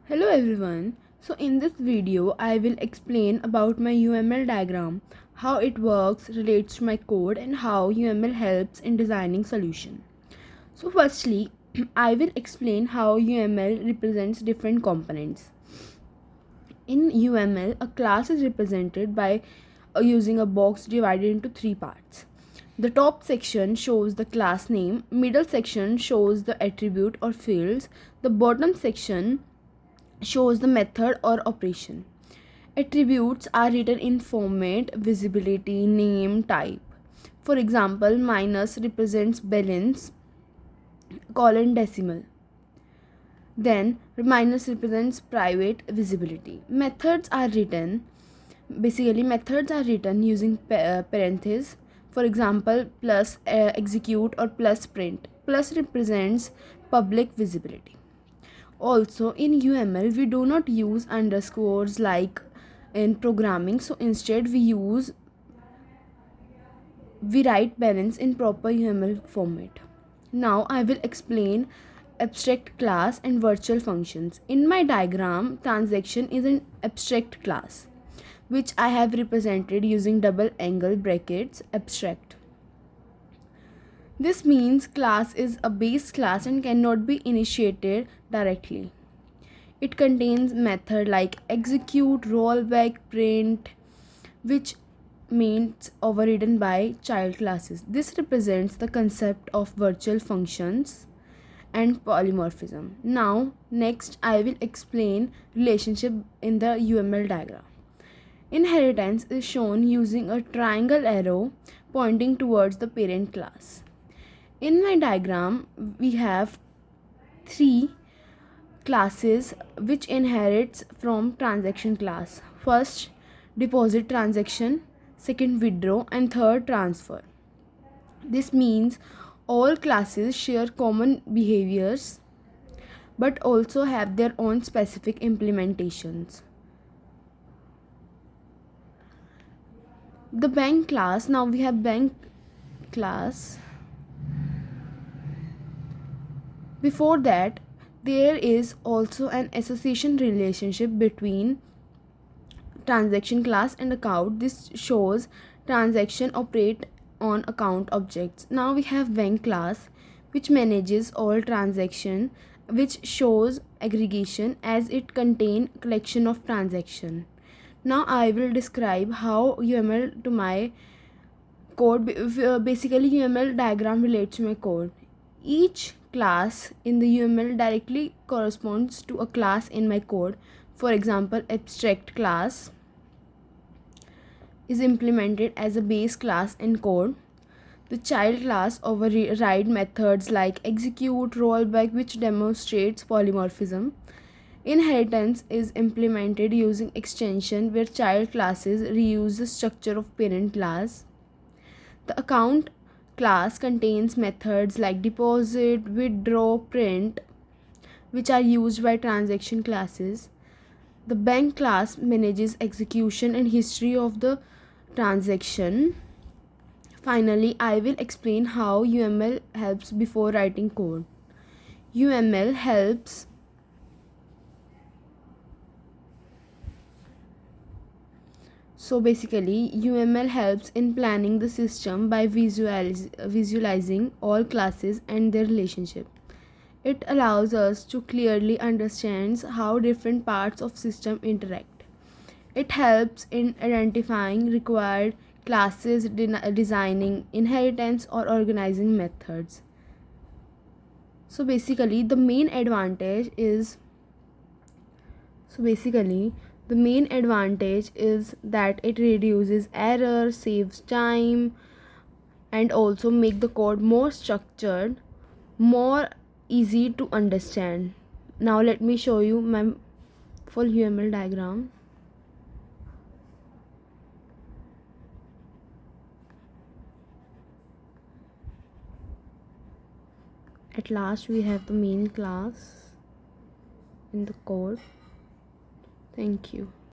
Hello everyone. So in this video I will explain about my UML diagram, how it works, relates to my code and how UML helps in designing solution. So firstly, I will explain how UML represents different components. In UML, a class is represented by using a box divided into three parts. The top section shows the class name, middle section shows the attribute or fields, the bottom section shows the method or operation. Attributes are written in format, visibility, name, type. For example, minus represents balance, colon decimal. Then minus represents private visibility. Methods are written using parentheses. For example, plus execute or plus print. Plus represents public visibility. Also, in UML, we do not use underscores like in programming, so instead we write balance in proper UML format. Now I will explain abstract class and virtual functions. In my diagram, transaction is an abstract class which I have represented using double angle brackets abstract. This means class is a base class and cannot be initiated directly. It contains method like execute, rollback, print, which means overridden by child classes. This represents the concept of virtual functions and polymorphism. Now, next I will explain relationship in the UML diagram. Inheritance is shown using a triangle arrow pointing towards the parent class. In my diagram, we have three classes which inherits from transaction class. First, deposit transaction, second, withdraw, and third, transfer. This means all classes share common behaviors but also have their own specific implementations. The bank class, now we have bank class. Before that, there is also an association relationship between transaction class and account. This shows transaction operate on account objects. Now we have bank class which manages all transaction, which shows aggregation as it contain collection of transaction. Now I will describe how UML to my code. Basically UML diagram relates to my code. Each class in the UML directly corresponds to a class in my code. For example, abstract class is implemented as a base class in code. The child class override methods like execute, rollback, which demonstrates polymorphism. Inheritance is implemented using extension where child classes reuse the structure of parent class. The account class contains methods like deposit, withdraw, print, which are used by transaction classes. The bank class manages execution and history of the transaction. Finally, I will explain how UML helps before writing code. UML helps So basically, UML helps in planning the system by visualizing all classes and their relationship. It allows us to clearly understand how different parts of system interact. It helps in identifying required classes, designing inheritance or organizing methods. So basically, the main advantage is that it reduces error, saves time, and also make the code more structured, more easy to understand. Now let me show you my full UML diagram. At last we have the main class in the code. Thank you.